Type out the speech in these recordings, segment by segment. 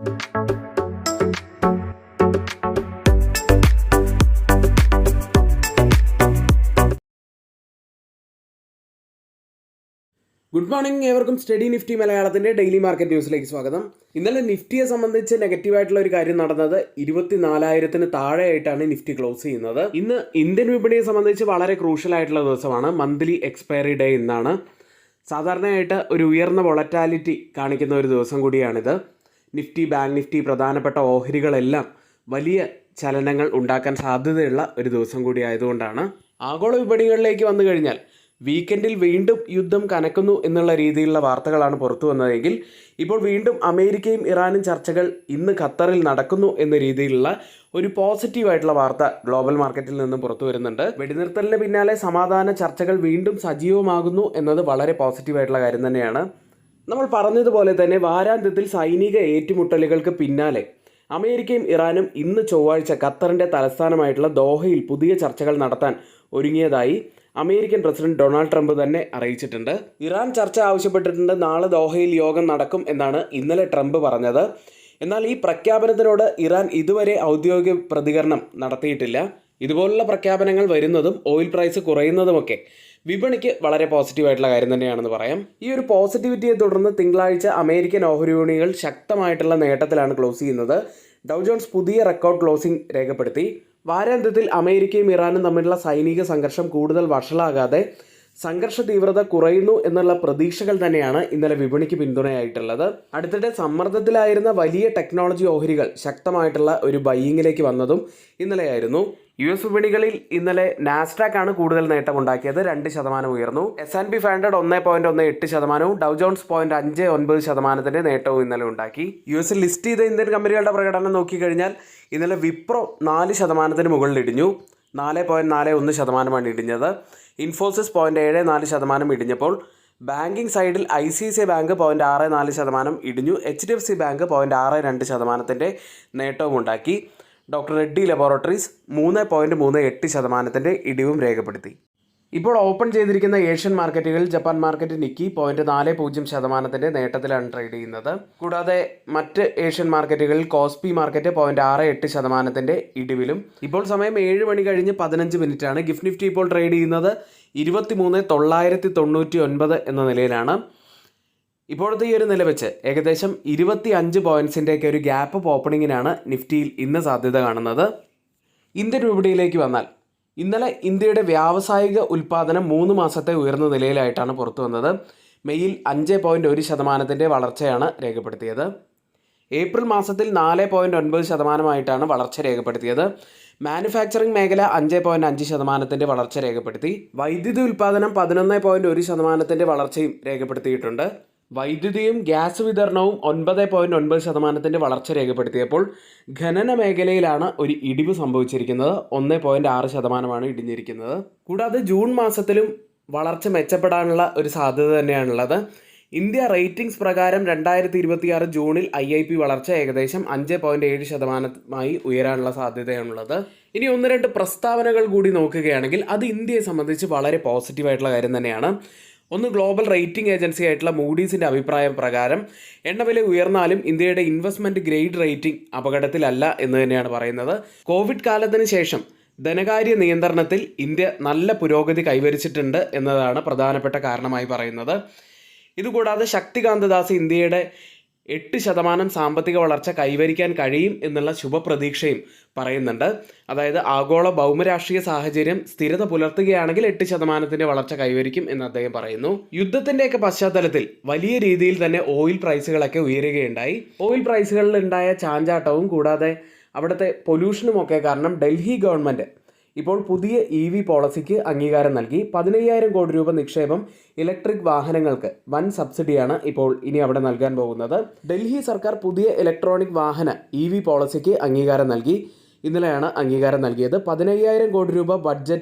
Good morning, ഏവർക്കും study Nifty മലയാളത്തിൻ്റെ daily market ന്യൂസിലേക്ക് സ്വാഗതം. ഇന്നലെ നിഫ്റ്റിയെ സംബന്ധിച്ച് നെഗറ്റീവായിട്ടുള്ള ഒരു കാര്യം നടന്നത് 24,000-ന് താഴെയായിട്ടാണ് നിഫ്റ്റി ക്ലോസ് ചെയ്യുന്നത്. ഇന്ന് ഇന്ത്യൻ വിപണിയെ സംബന്ധിച്ച് വളരെ ക്രൂഷ്യൽ ആയിട്ടുള്ള ദിവസമാണ്. മന്ത്ലി എക്സ്പയറി ഡേ ഇന്നാണ്. സാധാരണയായിട്ട് ഒരു ഉയർന്ന വൊളറ്റാലിറ്റി കാണിക്കുന്ന ഒരു ദിവസം കൂടിയാണിത്. നിഫ്റ്റി, ബാങ്ക് നിഫ്റ്റി, പ്രധാനപ്പെട്ട ഓഹരികളെല്ലാം വലിയ ചലനങ്ങൾ ഉണ്ടാക്കാൻ സാധ്യതയുള്ള ഒരു ദിവസം കൂടി ആയതുകൊണ്ടാണ്. ആഗോള വിപണികളിലേക്ക് വന്നു കഴിഞ്ഞാൽ വീക്കെൻഡിൽ വീണ്ടും യുദ്ധം കനക്കുന്നു എന്നുള്ള രീതിയിലുള്ള വാർത്തകളാണ് പുറത്തു വന്നതെങ്കിൽ ഇപ്പോൾ വീണ്ടും അമേരിക്കയും ഇറാനും ചർച്ചകൾ ഇന്ന് ഖത്തറിൽ നടക്കുന്നു എന്ന രീതിയിലുള്ള ഒരു പോസിറ്റീവായിട്ടുള്ള വാർത്ത ഗ്ലോബൽ മാർക്കറ്റിൽ നിന്നും പുറത്തു വരുന്നുണ്ട്. വെടിനിർത്തലിന് പിന്നാലെ സമാധാന ചർച്ചകൾ വീണ്ടും സജീവമാകുന്നു എന്നത് വളരെ പോസിറ്റീവായിട്ടുള്ള കാര്യം തന്നെയാണ്. നമ്മൾ പറഞ്ഞതുപോലെ തന്നെ വാരാന്ത്യത്തിൽ സൈനിക ഏറ്റുമുട്ടലുകൾക്ക് പിന്നാലെ അമേരിക്കയും ഇറാനും ഇന്ന് ചൊവ്വാഴ്ച ഖത്തറിൻ്റെ തലസ്ഥാനമായിട്ടുള്ള ദോഹയിൽ പുതിയ ചർച്ചകൾ നടത്താൻ ഒരുങ്ങിയതായി അമേരിക്കൻ പ്രസിഡന്റ് ഡൊണാൾഡ് ട്രംപ് തന്നെ അറിയിച്ചിട്ടുണ്ട്. ഇറാൻ ചർച്ച ആവശ്യപ്പെട്ടിട്ടുണ്ട്. നാളെ ദോഹയിൽ യോഗം നടക്കും എന്നാണ് ഇന്നലെ ട്രംപ് പറഞ്ഞത്. എന്നാൽ ഈ പ്രഖ്യാപനത്തിനോട് ഇറാൻ ഇതുവരെ ഔദ്യോഗിക പ്രതികരണം നടത്തിയിട്ടില്ല. ഇതുപോലുള്ള പ്രഖ്യാപനങ്ങൾ വരുന്നതും ഓയിൽ പ്രൈസ് കുറയുന്നതുമൊക്കെ വിപണിക്ക് വളരെ പോസിറ്റീവായിട്ടുള്ള കാര്യം തന്നെയാണെന്ന് പറയാം. ഈ ഒരു പോസിറ്റിവിറ്റിയെ തുടർന്ന് തിങ്കളാഴ്ച അമേരിക്കൻ ഓഹരി വിപണികൾ ശക്തമായിട്ടുള്ള നേട്ടത്തിലാണ് ക്ലോസ് ചെയ്യുന്നത്. ഡൗ ജോൺസ് പുതിയ റെക്കോർഡ് ക്ലോസിംഗ് രേഖപ്പെടുത്തി. വാരാന്ത്യത്തിൽ അമേരിക്കയും ഇറാനും തമ്മിലുള്ള സൈനിക സംഘർഷം കൂടുതൽ വഷളാകാതെ സംഘർഷ തീവ്രത കുറയുന്നു എന്നുള്ള പ്രതീക്ഷകൾ തന്നെയാണ് ഇന്നലെ വിപണിക്ക് പിന്തുണയായിട്ടുള്ളത്. അടുത്തിടെ സമ്മർദ്ദത്തിലായിരുന്ന വലിയ ടെക്നോളജി ഓഹരികൾ ശക്തമായിട്ടുള്ള ഒരു ബൈയിങ്ങിലേക്ക് വന്നതും ഇന്നലെയായിരുന്നു. US വിപണികളിൽ ഇന്നലെ നാസ്ഡാക്ക് ആണ് കൂടുതൽ നേട്ടമുണ്ടാക്കിയത്. 2% ഉയർന്നു. S&P 500 1.18%, ഡൗ ജോൺസ് 0.59% നേട്ടവും ഇന്നലെ ഉണ്ടാക്കി. US ലിസ്റ്റ് ചെയ്ത ഇന്ത്യൻ കമ്പനികളുടെ പ്രകടനം നോക്കിക്കഴിഞ്ഞാൽ ഇന്നലെ വിപ്രോ 4% മുകളിൽ ഇടിഞ്ഞു. 4.41% ഇടിഞ്ഞത്. ഇൻഫോസിസ് 0.74% ഇടിഞ്ഞപ്പോൾ ബാങ്കിങ് സൈഡിൽ ICICI ബാങ്ക് 0.64% ഇടിഞ്ഞു. HDFC ബാങ്ക് 0.62% നേട്ടവും ഉണ്ടാക്കി. ഡോക്ടർ റെഡ്ഡി ലബോറട്ടറീസ് 3.38% ഇടിവും രേഖപ്പെടുത്തി. ഇപ്പോൾ ഓപ്പൺ ചെയ്തിരിക്കുന്ന ഏഷ്യൻ മാർക്കറ്റുകളിൽ ജപ്പാൻ മാർക്കറ്റ് നിക്കി 0.40% നേട്ടത്തിലാണ് ട്രേഡ് ചെയ്യുന്നത്. കൂടാതെ മറ്റ് ഏഷ്യൻ മാർക്കറ്റുകളിൽ കോസ്പി മാർക്കറ്റ് 0.68% ഇടിവിലും. ഇപ്പോൾ സമയം 7 മണി കഴിഞ്ഞ് 15 മിനിറ്റാണ്. ഗിഫ്റ്റ് നിഫ്റ്റി ഇപ്പോൾ ട്രേഡ് ചെയ്യുന്നത് 23,999 എന്ന നിലയിലാണ്. ഇപ്പോഴത്തെ ഈ ഒരു നില വെച്ച് ഏകദേശം 25 പോയിൻറ്റ്സിൻ്റെയൊക്കെ ഒരു ഗ്യാപ്പ് ഓപ്പണിങ്ങിനാണ് നിഫ്റ്റിയിൽ ഇന്ന് സാധ്യത കാണുന്നത്. ഇന്ത്യൻ വിപണിയിലേക്ക് വന്നാൽ ഇന്നലെ ഇന്ത്യയുടെ വ്യാവസായിക ഉൽപ്പാദനം 3 മാസത്തെ ഉയർന്ന നിലയിലായിട്ടാണ് പുറത്തു വന്നത്. മെയ്യിൽ 5.1% വളർച്ചയാണ് രേഖപ്പെടുത്തിയത്. ഏപ്രിൽ മാസത്തിൽ 4.9% വളർച്ച രേഖപ്പെടുത്തിയത്. മാനുഫാക്ചറിംഗ് മേഖല 5.5% വളർച്ച രേഖപ്പെടുത്തി. വൈദ്യുതി ഉൽപ്പാദനം 11.1% വളർച്ചയും രേഖപ്പെടുത്തിയിട്ടുണ്ട്. വൈദ്യുതിയും ഗ്യാസ് വിതരണവും 9.9% വളർച്ച രേഖപ്പെടുത്തിയപ്പോൾ ഖനന മേഖലയിലാണ് ഒരു ഇടിവ് സംഭവിച്ചിരിക്കുന്നത്. 1.6% ഇടിഞ്ഞിരിക്കുന്നത്. കൂടാതെ ജൂൺ മാസത്തിലും വളർച്ച മെച്ചപ്പെടാനുള്ള ഒരു സാധ്യത തന്നെയാണുള്ളത്. ഇന്ത്യ റേറ്റിംഗ്സ് പ്രകാരം 2026 ജൂണിൽ IIP വളർച്ച ഏകദേശം 5.7% ഉയരാനുള്ള സാധ്യതയാണുള്ളത്. ഇനി 1-2 പ്രസ്താവനകൾ കൂടി നോക്കുകയാണെങ്കിൽ അത് ഇന്ത്യയെ സംബന്ധിച്ച് വളരെ പോസിറ്റീവായിട്ടുള്ള കാര്യം തന്നെയാണ്. ഒന്ന്, ഗ്ലോബൽ റേറ്റിംഗ് ഏജൻസി ആയിട്ടുള്ള മൂഡീസിൻ്റെ അഭിപ്രായം പ്രകാരം എണ്ണവില ഉയർന്നാലും ഇന്ത്യയുടെ ഇൻവെസ്റ്റ്മെൻറ്റ് ഗ്രേഡ് റേറ്റിംഗ് അപകടത്തിലല്ല എന്ന് തന്നെയാണ് പറയുന്നത്. കോവിഡ് കാലത്തിന് ശേഷം ധനകാര്യ നിയന്ത്രണത്തിൽ ഇന്ത്യ നല്ല പുരോഗതി കൈവരിച്ചിട്ടുണ്ട് എന്നതാണ് പ്രധാനപ്പെട്ട കാരണമായി പറയുന്നത്. ഇതുകൂടാതെ ശക്തികാന്ത ദാസ് ഇന്ത്യയുടെ 8% സാമ്പത്തിക വളർച്ച കൈവരിക്കാൻ കഴിയും എന്നുള്ള ശുഭപ്രതീക്ഷയും പറയുന്നുണ്ട്. അതായത് ആഗോള ഭൗമരാഷ്ട്രീയ സാഹചര്യം സ്ഥിരത പുലർത്തുകയാണെങ്കിൽ 8% വളർച്ച കൈവരിക്കും എന്ന് അദ്ദേഹം പറയുന്നു. യുദ്ധത്തിൻ്റെയൊക്കെ പശ്ചാത്തലത്തിൽ വലിയ രീതിയിൽ തന്നെ ഓയിൽ പ്രൈസുകളൊക്കെ ഉയരുകയുണ്ടായി. ഓയിൽ പ്രൈസുകളിൽ ഉണ്ടായ ചാഞ്ചാട്ടവും കൂടാതെ അവിടുത്തെ പൊല്യൂഷനുമൊക്കെ കാരണം ഡൽഹി ഗവൺമെൻറ് ഇപ്പോൾ പുതിയ EV പോളിസിക്ക് അംഗീകാരം നൽകി. 15,000 കോടി രൂപ നിക്ഷേപം ഇലക്ട്രിക് വാഹനങ്ങൾക്ക് വൻ സബ്സിഡിയാണ് ഇപ്പോൾ ഇനി അവിടെ നൽകാൻ പോകുന്നത്. ഡൽഹി സർക്കാർ പുതിയ ഇലക്ട്രോണിക് വാഹന EV പോളിസിക്ക് അംഗീകാരം നൽകി. ഇന്നലെയാണ് അംഗീകാരം നൽകിയത്. 15,000 കോടി രൂപ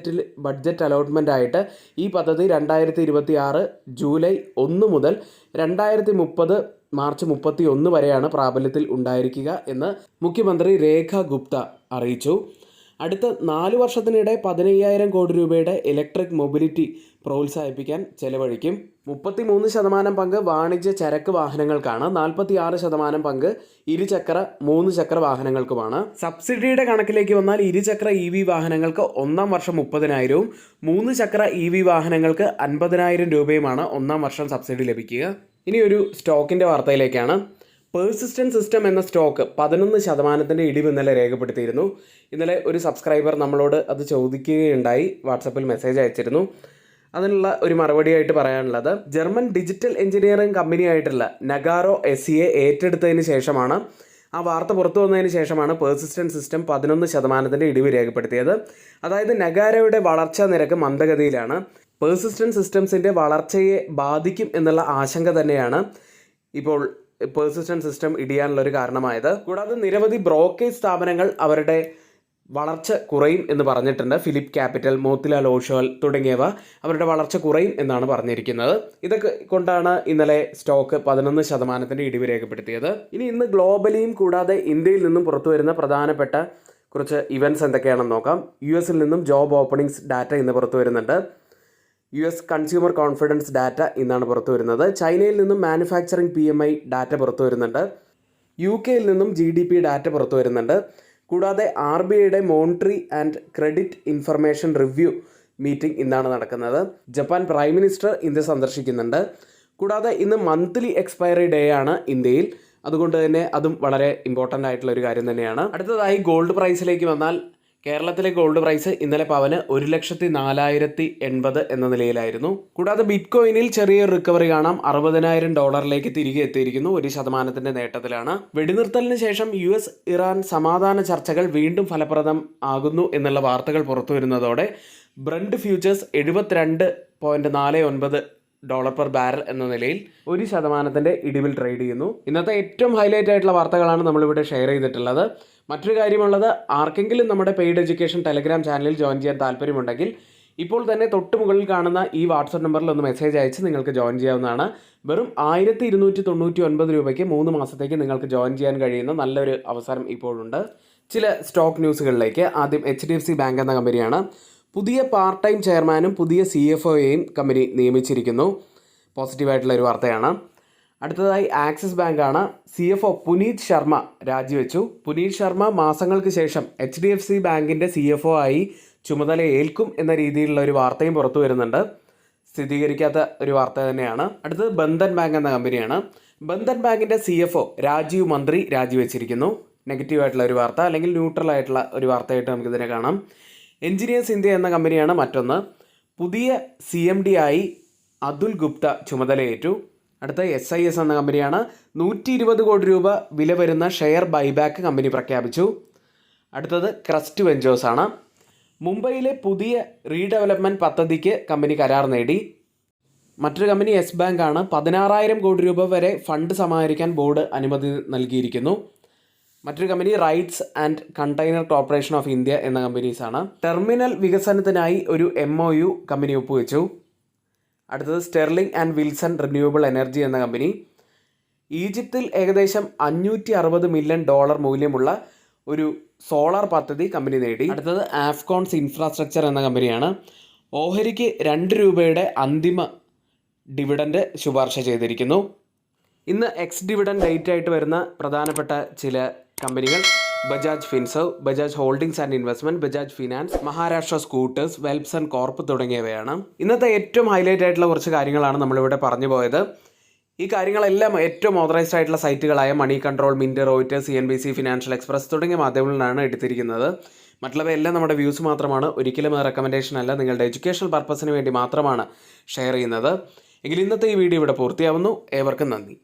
ബഡ്ജറ്റ് അലോട്ട്മെൻ്റ് ആയിട്ട് ഈ പദ്ധതി 2026 ജൂലൈ 1 മുതൽ 2030 മാർച്ച് 31 വരെയാണ് പ്രാബല്യത്തിൽ ഉണ്ടായിരിക്കുക എന്ന് മുഖ്യമന്ത്രി രേഖ ഗുപ്ത അറിയിച്ചു. അടുത്ത 4 വർഷത്തിനിടെ 15,000 കോടി രൂപയുടെ ഇലക്ട്രിക് മൊബിലിറ്റി പ്രോത്സാഹിപ്പിക്കാൻ ചെലവഴിക്കും. 33% പങ്ക് വാണിജ്യ ചരക്ക് വാഹനങ്ങൾക്കാണ്, 46% പങ്ക് ഇരുചക്ര 3 ചക്ര വാഹനങ്ങൾക്കുമാണ്. സബ്സിഡിയുടെ കണക്കിലേക്ക് വന്നാൽ ഇരുചക്ര EV വാഹനങ്ങൾക്ക് ഒന്നാം വർഷം 30,000-ഉം 3 ചക്ര EV വാഹനങ്ങൾക്ക് 50,000 രൂപയുമാണ് ഒന്നാം വർഷം സബ്സിഡി ലഭിക്കുക. ഇനി ഒരു സ്റ്റോക്കിൻ്റെ വാർത്തയിലേക്കാണ്. പേഴ്സിസ്റ്റന്റ് സിസ്റ്റം എന്ന സ്റ്റോക്ക് 11% ഇടിവ് ഇന്നലെ രേഖപ്പെടുത്തിയിരുന്നു. ഇന്നലെ ഒരു സബ്സ്ക്രൈബർ നമ്മളോട് അത് ചോദിക്കുകയുണ്ടായി, വാട്സപ്പിൽ മെസ്സേജ് അയച്ചിരുന്നു. അതിനുള്ള ഒരു മറുപടിയായിട്ട് പറയാനുള്ളത്, ജർമ്മൻ ഡിജിറ്റൽ എഞ്ചിനീയറിംഗ് കമ്പനിയായിട്ടുള്ള നഗാരോ SE ഏറ്റെടുത്തതിന് ശേഷമാണ്, ആ വാർത്ത പുറത്തു വന്നതിന് ശേഷമാണ് പേഴ്സിസ്റ്റന്റ് സിസ്റ്റം 11% ഇടിവ് രേഖപ്പെടുത്തിയത്. അതായത് നഗാരോയുടെ വളർച്ചാ നിരക്ക് മന്ദഗതിയിലാണ്. പേഴ്സിസ്റ്റന്റ് സിസ്റ്റംസിൻ്റെ വളർച്ചയെ ബാധിക്കും എന്നുള്ള ആശങ്ക തന്നെയാണ് ഇപ്പോൾ പേഴ്സിസ്റ്റന്റ് സിസ്റ്റം ഇടിയാനുള്ളൊരു കാരണമായത്. കൂടാതെ നിരവധി ബ്രോക്കേജ് സ്ഥാപനങ്ങൾ അവരുടെ വളർച്ച കുറയും എന്ന് പറഞ്ഞിട്ടുണ്ട്. ഫിലിപ്പ് ക്യാപിറ്റൽ, മോത്തിലാൽ ഓഷ്വാൾ തുടങ്ങിയവ അവരുടെ വളർച്ച കുറയും എന്നാണ് പറഞ്ഞിരിക്കുന്നത്. ഇതൊക്കെ കൊണ്ടാണ് ഇന്നലെ സ്റ്റോക്ക് 11% ഇടിവ് രേഖപ്പെടുത്തിയത്. ഇന്ന് ഗ്ലോബലിയും കൂടാതെ ഇന്ത്യയിൽ നിന്നും പുറത്തു വരുന്ന പ്രധാനപ്പെട്ട കുറച്ച് ഇവൻറ്റ്സ് എന്തൊക്കെയാണെന്ന് നോക്കാം. US നിന്നും ജോബ് ഓപ്പണിങ്സ് ഡാറ്റ ഇന്ന് പുറത്തു വരുന്നുണ്ട്. US കൺസ്യൂമർ കോൺഫിഡൻസ് ഡാറ്റ ഇന്നാണ് പുറത്തു വരുന്നത്. ചൈനയിൽ നിന്നും മാനുഫാക്ചറിംഗ് PMI ഡാറ്റ പുറത്തു വരുന്നുണ്ട്. UK നിന്നും GDP ഡാറ്റ പുറത്തു വരുന്നുണ്ട്. കൂടാതെ RBIയുടെ monetary and credit information review meeting ഇന്നാണ് നടക്കുന്നത്. ജപ്പാൻ പ്രൈം മിനിസ്റ്റർ ഇന്ത്യ സന്ദർശിക്കുന്നുണ്ട്. കൂടാതെ ഇന്ന് മന്ത്ലി എക്സ്പയറി ഡേ ആണ് ഇന്ത്യയിൽ. അതുകൊണ്ട് തന്നെ അതും വളരെ ഇമ്പോർട്ടൻ്റ് ആയിട്ടുള്ള ഒരു കാര്യം തന്നെയാണ്. അടുത്തതായി ഗോൾഡ് പ്രൈസിലേക്ക് വന്നാൽ, കേരളത്തിലെ ഗോൾഡ് പ്രൈസ് ഇന്നലെ പവന് 1,04,80 എന്ന നിലയിലായിരുന്നു. കൂടാതെ ബിറ്റ് കോയിനിൽ ചെറിയൊരു റിക്കവറി കാണാം. $60,000 തിരികെ എത്തിയിരിക്കുന്നു. 1% നേട്ടത്തിലാണ്. വെടിനിർത്തലിന് ശേഷം US ഇറാൻ സമാധാന ചർച്ചകൾ വീണ്ടും ഫലപ്രദം ആകുന്നു എന്നുള്ള വാർത്തകൾ പുറത്തു വരുന്നതോടെ ബ്രന്റ് ഫ്യൂച്ചേഴ്സ് $72.49 പെർ ബാരൽ എന്ന നിലയിൽ 1% ഇടിവിൽ ട്രേഡ് ചെയ്യുന്നു. ഇന്നത്തെ ഏറ്റവും ഹൈലൈറ്റ് ആയിട്ടുള്ള വാർത്തകളാണ് നമ്മളിവിടെ ഷെയർ ചെയ്തിട്ടുള്ളത്. മറ്റൊരു കാര്യമുള്ളത്, ആർക്കെങ്കിലും നമ്മുടെ പെയ്ഡ് എഡ്യൂക്കേഷൻ ടെലഗ്രാം ചാനലിൽ ജോയിൻ ചെയ്യാൻ താല്പര്യമുണ്ടെങ്കിൽ ഇപ്പോൾ തന്നെ തൊട്ട് മുകളിൽ കാണുന്ന ഈ വാട്സപ്പ് നമ്പറിൽ ഒന്ന് മെസ്സേജ് അയച്ച് നിങ്ങൾക്ക് ജോയിൻ ചെയ്യാവുന്നതാണ്. വെറും 1,299 രൂപയ്ക്ക് 3 മാസത്തേക്ക് നിങ്ങൾക്ക് ജോയിൻ ചെയ്യാൻ കഴിയുന്ന നല്ലൊരു അവസരം ഇപ്പോഴുണ്ട്. ചില സ്റ്റോക്ക് ന്യൂസുകളിലേക്ക്. ആദ്യം HDFC ബാങ്ക് എന്ന കമ്പനിയാണ്. പുതിയ പാർട്ട് ടൈം ചെയർമാനും പുതിയ CFOയെയും കമ്പനി നിയമിച്ചിരിക്കുന്നു. പോസിറ്റീവായിട്ടുള്ള ഒരു വാർത്തയാണ്. അടുത്തതായി ആക്സിസ് ബാങ്കാണ്. CFO പുനീത് ശർമ്മ രാജിവെച്ചു. പുനീത് ശർമ്മ മാസങ്ങൾക്ക് ശേഷം HDFC ബാങ്കിൻ്റെ CFO ആയി ചുമതല ഏൽക്കും എന്ന രീതിയിലുള്ള ഒരു വാർത്തയും പുറത്തു വരുന്നുണ്ട്. സ്ഥിരീകരിക്കാത്ത ഒരു വാർത്ത തന്നെയാണ്. അടുത്തത് ബന്ധൻ ബാങ്ക് എന്ന കമ്പനിയാണ്. ബന്ധൻ ബാങ്കിൻ്റെ CFO രാജീവ് മന്ത്രി രാജിവെച്ചിരിക്കുന്നു. നെഗറ്റീവായിട്ടുള്ള ഒരു വാർത്ത, അല്ലെങ്കിൽ ന്യൂട്രൽ ആയിട്ടുള്ള ഒരു വാർത്തയായിട്ട് നമുക്കിതിനെ കാണാം. എഞ്ചിനീയേഴ്സ് ഇന്ത്യ എന്ന കമ്പനിയാണ് മറ്റൊന്ന്. പുതിയ CMD ആയി അതുൽ ഗുപ്ത ചുമതലയേറ്റു. അടുത്ത SIS എന്ന കമ്പനിയാണ്. 120 കോടി രൂപ വില വരുന്ന ഷെയർ ബൈബാക്ക് കമ്പനി പ്രഖ്യാപിച്ചു. അടുത്തത് ക്രസ്റ്റ് വെഞ്ചേഴ്സ് ആണ്. മുംബൈയിലെ പുതിയ റീഡെവലപ്മെൻറ്റ് പദ്ധതിക്ക് കമ്പനി കരാർ നേടി. മറ്റൊരു കമ്പനി യെസ് ബാങ്ക് ആണ്. 16,000 കോടി രൂപ വരെ ഫണ്ട് സമാഹരിക്കാൻ ബോർഡ് അനുമതി നൽകിയിരിക്കുന്നു. മറ്റൊരു company rights and container corporation of India എന്ന കമ്പനീസാണ്. ടെർമിനൽ വികസനത്തിനായി ഒരു MOU കമ്പനി ഒപ്പുവെച്ചു. അടുത്തത് Sterling and Wilson renewable energy എന്ന കമ്പനി. ഈജിപ്തിൽ ഏകദേശം $560 മില്യൺ മൂല്യമുള്ള ഒരു സോളാർ പദ്ധതി കമ്പനി നേടി. അടുത്തത് ആഫ്കോൺസ് ഇൻഫ്രാസ്ട്രക്ചർ എന്ന കമ്പനിയാണ്. ഓഹരിക്ക് 2 രൂപയുടെ അന്തിമ ഡിവിഡൻഡ് ശുപാർശ ചെയ്തിരിക്കുന്നു. ഇന്ന് എക്സ് ഡിവിഡൻഡ് ഡേറ്റ് ആയിട്ട് വരുന്ന പ്രധാനപ്പെട്ട ചില കമ്പനികൾ Bajaj Finserv, Bajaj holdings and investment, Bajaj finance, Maharashtra scooters, വെൽപ്സൺ corp തുടങ്ങിയവയാണ്. ഇന്നത്തെ ഏറ്റവും ഹൈലൈറ്റ് ആയിട്ടുള്ള കുറച്ച് കാര്യങ്ങളാണ് നമ്മളിവിടെ പറഞ്ഞു പോയത്. ഈ കാര്യങ്ങളെല്ലാം ഏറ്റവും ഓതറൈസ്ഡ് ആയിട്ടുള്ള സൈറ്റുകളായ Moneycontrol, Mint, Reuters, CNBC, Financial Express തുടങ്ങിയ മാധ്യമങ്ങളിലാണ് എടുത്തിരിക്കുന്നത്. മറ്റുള്ളവയെല്ലാം നമ്മുടെ വ്യൂസ് മാത്രമാണ്, ഒരിക്കലും റെക്കമെൻഡേഷൻ അല്ല, നിങ്ങളുടെ എഡ്യൂക്കേഷണൽ പർപ്പസിന് വേണ്ടി മാത്രമാണ് ഷെയർ ചെയ്യുന്നത്. എങ്കിൽ ഇന്നത്തെ ഈ വീഡിയോ ഇവിടെ പൂർത്തിയാവുന്നു. ഏവർക്കും നന്ദി.